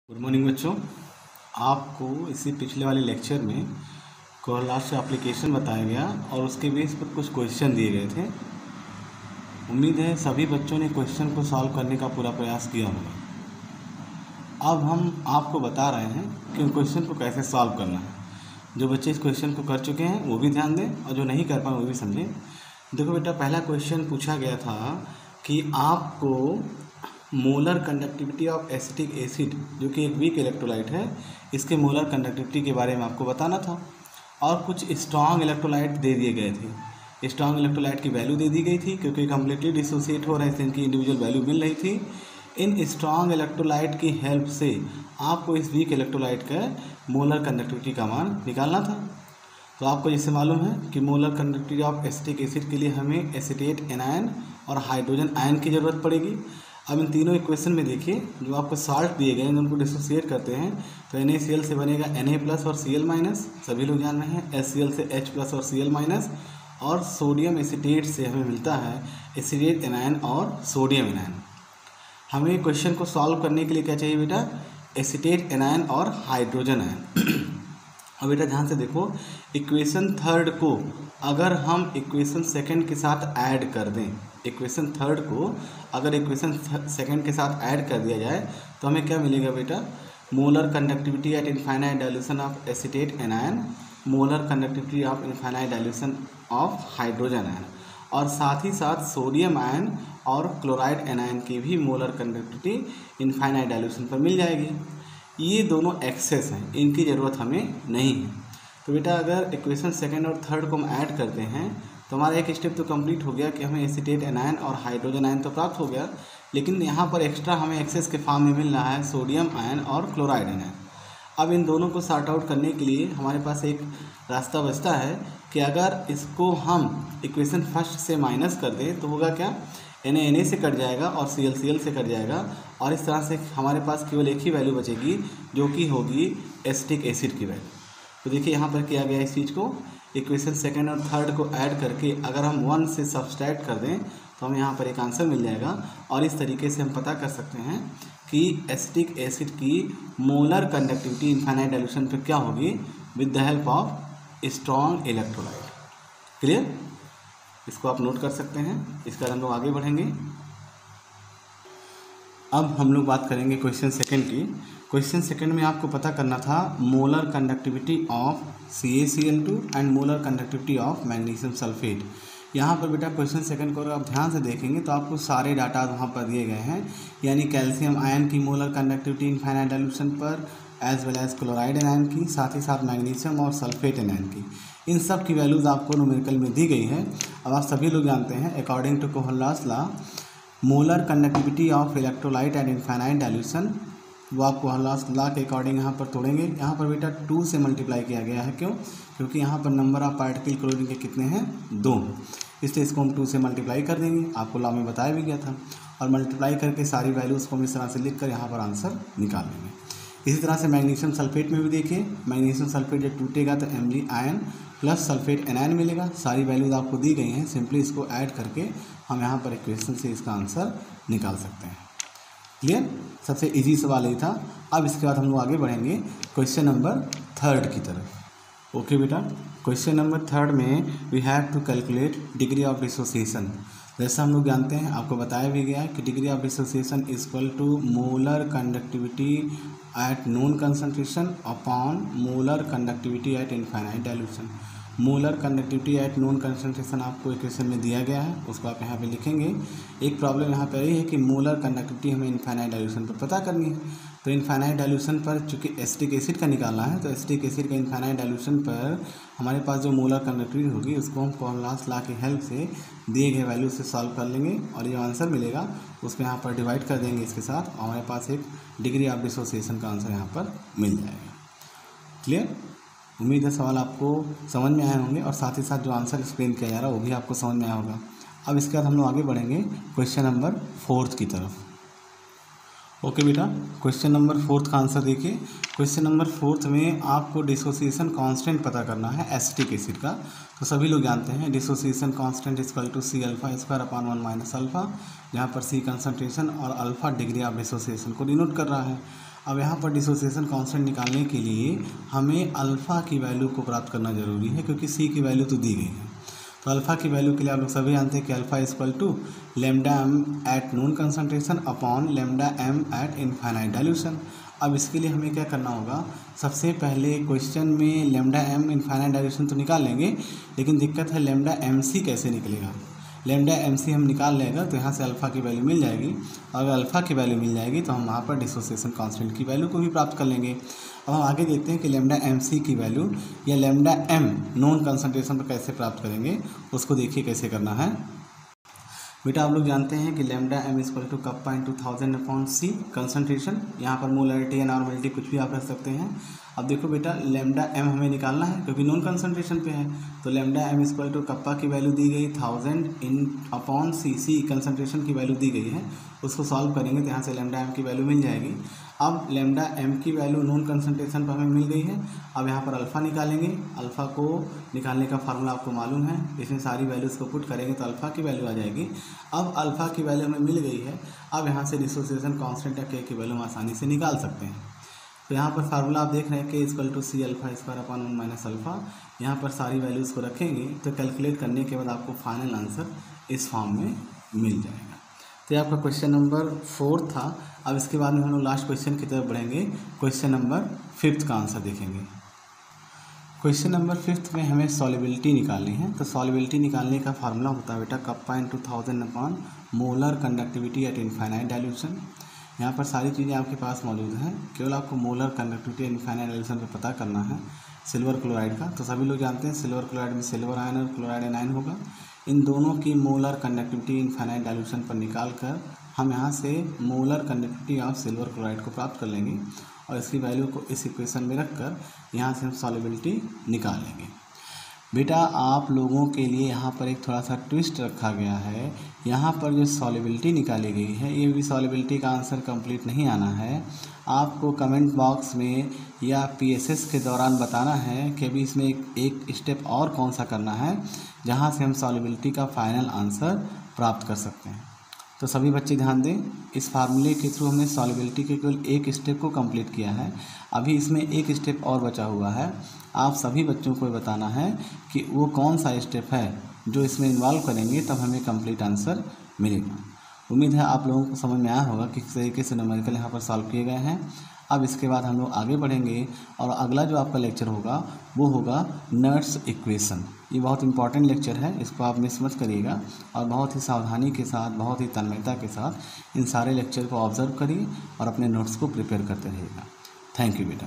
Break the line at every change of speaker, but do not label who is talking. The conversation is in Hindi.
गुड मॉर्निंग बच्चों। आपको इसी पिछले वाले लेक्चर में कोहलाश एप्लीकेशन बताया गया और उसके बेस पर कुछ क्वेश्चन दिए गए थे। उम्मीद है सभी बच्चों ने क्वेश्चन को सॉल्व करने का पूरा प्रयास किया होगा। अब हम आपको बता रहे हैं कि उन क्वेश्चन को कैसे सॉल्व करना है। जो बच्चे इस क्वेश्चन को कर चुके हैं वो भी ध्यान दें और जो नहीं कर पाए वो भी समझें। देखो बेटा, पहला क्वेश्चन पूछा गया था कि आपको molar conductivity of acetic acid, जो कि एक वीक इलेक्ट्रोलाइट है, इसके मोलर कंडक्टिविटी के बारे में आपको बताना था। और कुछ स्ट्रॉन्ग इलेक्ट्रोलाइट दे दिए गए थे। स्ट्रॉन्ग इलेक्ट्रोलाइट की वैल्यू दे दी गई थी क्योंकि कम्प्लीटली डिसोसिएट हो रहे थे, इनकी इंडिविजुअल वैल्यू मिल रही थी। इन स्ट्रॉन्ग इलेक्ट्रोलाइट की हेल्प से आपको इस वीक इलेक्ट्रोलाइट का मोलर कंडक्टिविटी का मान निकालना था। तो आपको जैसे मालूम है कि molar conductivity of acetic acid के लिए हमें एसीटेट एनायन और हाइड्रोजन आयन की ज़रूरत पड़ेगी। अब इन तीनों इक्वेशन में देखिए, जो आपको साल्ट दिए गए हैं उनको डिसोसिएट करते हैं तो NaCl से बनेगा Na+ और Cl-, सभी लोग जान रहे हैं। HCl से H+ और Cl-, और सोडियम एसीटेट से हमें मिलता है एसीटेट एनायन और सोडियम एनायन। हमें क्वेश्चन को सॉल्व करने के लिए क्या चाहिए बेटा? एसीटेट एनायन और हाइड्रोजन आयन। अब बेटा ध्यान से देखो, इक्वेशन थर्ड को अगर हम इक्वेशन सेकंड के साथ ऐड कर दें, इक्वेशन थर्ड को अगर इक्वेशन सेकंड के साथ ऐड कर दिया जाए तो हमें क्या मिलेगा बेटा? Molar conductivity at infinite dilution of acetate anion, molar conductivity of infinite dilution of hydrogen ion, और साथ ही साथ सोडियम आयन और क्लोराइड एनायन की भी मोलर कंडक्टिविटी इनफाइनाइट डाइल्यूशन पर मिल जाएगी। ये दोनों एक्सेस हैं, इनकी ज़रूरत हमें नहीं है। तो बेटा अगर इक्वेशन सेकंड और थर्ड को हम ऐड करते हैं तो हमारा एक स्टेप तो कंप्लीट हो गया कि हमें एसीटेट एनायन और हाइड्रोजन आयन तो प्राप्त हो गया, लेकिन यहाँ पर एक्स्ट्रा हमें एक्सेस के फॉर्म में मिल रहा है सोडियम आयन और क्लोराइड आयन। अब इन दोनों को सॉर्ट आउट करने के लिए हमारे पास एक रास्ता बचता है कि अगर इसको हम इक्वेशन फर्स्ट से माइनस कर दें तो होगा क्या? Na से कट जाएगा और Cl से कट जाएगा, और इस तरह से हमारे पास केवल एक ही वैल्यू बचेगी जो कि होगी एसिटिक एसिड की वैल्यू। तो देखिए यहाँ पर किया गया इस चीज़ को, इक्वेशन सेकंड और थर्ड को ऐड करके अगर हम 1 से सब्सट्रैक्ट कर दें तो हमें यहाँ पर एक आंसर मिल जाएगा। और इस तरीके से हम पता कर सकते हैं कि एसिटिक एसिड की मोलर कंडक्टिविटी इनफाइनाइट डाइल्यूशन पर क्या होगी with the help of strong electrolyte. Clear? इसको आप नोट कर सकते हैं। इसके बाद हम लोग आगे बढ़ेंगे। अब हम लोग बात करेंगे क्वेश्चन सेकंड की। क्वेश्चन सेकंड में आपको पता करना था molar conductivity of CaCl2 and molar conductivity of magnesium sulphate. यहाँ पर बेटा क्वेश्चन सेकंड को अगर आप ध्यान से देखेंगे तो आपको सारे डाटा वहाँ पर दिए गए हैं, यानी कैल्शियम आयन की मोलर कंडक्टिविटी इनफाइनाइट डाइल्यूशन पर, as well as chloride anion की, साथ ही साथ मैग्नीशियम और सल्फेट एनायन की। इन सब की वैल्यूज़ आपको न्यूमेरिकल में दी गई है। अब आप सभी लोग जानते हैं according to Kohlrausch law, molar conductivity of electrolyte at infinite dilution, वो आप कोहलरास लॉ के अकॉर्डिंग यहाँ पर तोड़ेंगे। यहाँ पर बेटा 2 से मल्टीप्लाई किया गया है। क्यों? क्योंकि यहाँ पर नंबर ऑफ पार्टिकल क्लोरीन के कितने हैं? 2, इसलिए इसको हम 2 से मल्टीप्लाई कर देंगे। आपको लॉ में बताया भी गया था। और मल्टीप्लाई करके सारी वैल्यूज़ को हम इस तरह से लिख कर यहाँ पर आंसर निकाल लेंगे। इसी तरह से मैग्नीशियम सल्फेट में भी देखिए, मैग्नीशियम सल्फेट जब टूटेगा तो Mg ion plus sulphate anion मिलेगा। सारी वैल्यूज़ आपको दी गई हैं, सिंपली इसको ऐड करके हम यहाँ पर इक्वेशन से इसका आंसर निकाल सकते हैं। क्लियर? सबसे इजी सवाल यही था। अब इसके बाद हम लोग आगे बढ़ेंगे क्वेश्चन नंबर थर्ड की तरफ। ओके बेटा, क्वेश्चन नंबर थर्ड में we have to calculate degree of dissociation. जैसा हम लोग जानते हैं, आपको बताया भी गया है कि degree of dissociation is equal to molar conductivity at known concentration upon molar conductivity at infinite dilution. Molar conductivity at known concentration आपको इक्वेशन में दिया गया है, उसको आप यहाँ पे लिखेंगे। एक प्रॉब्लम यहाँ पे यही है कि मोलर कंडक्टिविटी हमें इनफाइनाइट डाइल्यूशन पर पता करनी है। तो इनफाइनाइट डाइल्यूशन पर चूँकि एसिटिक एसिड का निकालना है, तो एसिटिक एसिड का इनफाइनाइट डाइल्यूशन पर हमारे पास जो मोलर कंडक्टिविटी होगी उसको हम कोहलरास लॉ की हेल्प से दिए गए वैल्यू से सॉल्व कर लेंगे, और ये आंसर मिलेगा उसको यहाँ पर डिवाइड कर देंगे इसके साथ, और हमारे पास एक डिग्री ऑफ डिसोसिएशन का आंसर यहाँ पर मिल जाएगा। क्लियर? उम्मीद है सवाल आपको समझ में आए होंगे, और साथ ही साथ जो आंसर एक्सप्लेन किया जा रहा है वो भी आपको समझ में आया होगा। अब इसके बाद हम लोग आगे बढ़ेंगे क्वेश्चन नंबर फोर्थ की तरफ। ओके बेटा, क्वेश्चन नंबर फोर्थ का आंसर देखिए। क्वेश्चन नंबर फोर्थ में आपको डिसोसिएशन कांस्टेंट पता करना है एसिटिक एसिड का। तो सभी लोग जानते हैं dissociation constant equal to C⁴/1 - alpha, जहाँ पर C कंसंट्रेशन और अल्फा डिग्री ऑफ डिसोसिएशन को डिनोट कर रहा है। अब यहाँ पर डिसोसिएशन कांस्टेंट निकालने के लिए हमें अल्फ़ा की वैल्यू को प्राप्त करना जरूरी है, क्योंकि सी की वैल्यू तो दी गई है। तो अल्फ़ा की वैल्यू के लिए आप लोग सभी जानते हैं कि alpha equal to lambda M at known concentration upon lambda M at infinite dilution. अब इसके लिए हमें क्या करना होगा, सबसे पहले क्वेश्चन में लेमडा एम इनफाइनाइट डाइल्यूशन तो निकाल लेंगे, लेकिन दिक्कत है लेमडा एम सी कैसे निकलेगा। लेमडा एम सी हम निकाल लेगा तो यहाँ से अल्फ़ा की वैल्यू मिल जाएगी। अगर अल्फ़ा की वैल्यू मिल जाएगी तो हम वहाँ पर डिसोसिएशन कांस्टेंट की वैल्यू को भी प्राप्त कर लेंगे। अब हम आगे देखते हैं कि लेमडा एम सी की वैल्यू या लेमडा एम नॉन कंसंट्रेशन पर कैसे प्राप्त करेंगे, उसको देखिए कैसे करना है। बेटा आप लोग जानते हैं कि lambda M equal to kappa into 1000 upon C concentration. यहाँ पर मोलरिटी या नॉर्मलिटी कुछ भी आप रख सकते हैं। अब देखो बेटा लेमडा एम हमें निकालना है क्योंकि नॉन कंसंट्रेशन पे है, तो lambda M equal to kappa की वैल्यू दी गई 1000 इन अपॉन सी कंसंट्रेशन की वैल्यू दी गई है। उसको सॉल्व करेंगे तो यहाँ से लेमडा एम की वैल्यू मिल जाएगी। अब लेमडा एम की वैल्यू नॉन कंसंट्रेशन पर हमें मिल गई है। अब यहाँ पर अल्फ़ा निकालेंगे। अल्फ़ा को निकालने का फार्मूला आपको मालूम है, इसमें सारी वैल्यूज़ को पुट करेंगे तो अल्फ़ा की वैल्यू आ जाएगी। अब अल्फ़ा की वैल्यू हमें मिल गई है। अब यहाँ से डिसोसिएशन कांस्टेंट या के की वैल्यू हम आसानी से निकाल सकते हैं। तो यहाँ पर फार्मूला आप देख रहे हैं K equal to C alpha square upon 1 minus alpha. यहाँ पर सारी वैल्यूज़ को रखेंगे तो कैलकुलेट करने के बाद आपको फाइनल आंसर इस फॉर्म में मिल जाएगा। तो ये आपका क्वेश्चन नंबर 4 था। अब इसके बाद में हम लोग लास्ट क्वेश्चन की तरफ बढ़ेंगे। क्वेश्चन नंबर 5 का आंसर देखेंगे। क्वेश्चन नंबर 5 में हमें सॉल्युबिलिटी निकालनी है। तो सॉल्युबिलिटी निकालने का फार्मूला होता है बेटा kappa into 1000 upon molar conductivity at infinite dilution. यहाँ पर सारी चीज़ें आपके पास मौजूद हैं, केवल आपको मोलर कंडक्टिविटी इनफाइनाइट डाइल्यूशन पे पता करना है सिल्वर क्लोराइड का। तो सभी लोग जानते हैं सिल्वर क्लोराइड में सिल्वर आयन और क्लोराइड एनायन होगा। इन दोनों की मोलर कंडक्टिविटी इनफाइनाइट डाइल्यूशन पर निकाल कर हम यहाँ से molar conductivity of silver chloride को प्राप्त कर लेंगे और इसकी वैल्यू को इस इक्वेशन में रखकर यहाँ से हम सॉल्युबिलिटी निकाल लेंगे। बेटा आप लोगों के लिए यहाँ पर एक थोड़ा सा ट्विस्ट रखा गया है। यहाँ पर जो सॉल्युबिलिटी निकाली गई है ये भी सॉल्युबिलिटी का आंसर कंप्लीट नहीं आना है। आपको कमेंट बॉक्स में या पीएसएस के दौरान बताना है कि अभी इसमें एक स्टेप और कौन सा करना है जहाँ से हम सॉल्युबिलिटी का फाइनल आंसर प्राप्त कर सकते हैं। तो सभी बच्चे ध्यान दें, इस फार्मूले के थ्रू हमने सॉल्युबिलिटी के केवल एक स्टेप को कंप्लीट किया है। अभी इसमें एक स्टेप और बचा हुआ है। आप सभी बच्चों को बताना है कि वो कौन सा स्टेप है जो इसमें इन्वॉल्व करेंगे, तब हमें कंप्लीट आंसर मिलेगा। उम्मीद है आप लोगों को समझ में आया होगा कि किस तरीके से न्यूमेरिकल यहाँ पर सॉल्व किए गए हैं। अब इसके बाद हम लोग आगे बढ़ेंगे और अगला जो आपका लेक्चर होगा वो होगा नट्स इक्वेशन। ये बहुत इंपॉर्टेंट लेक्चर है, इसको आप मिस मत करिएगा और बहुत ही सावधानी के साथ, बहुत ही तन्मयता के साथ इन सारे लेक्चर को ऑब्जर्व करिए और अपने नोट्स को प्रिपेयर करते रहिएगा। थैंक यू बेटा।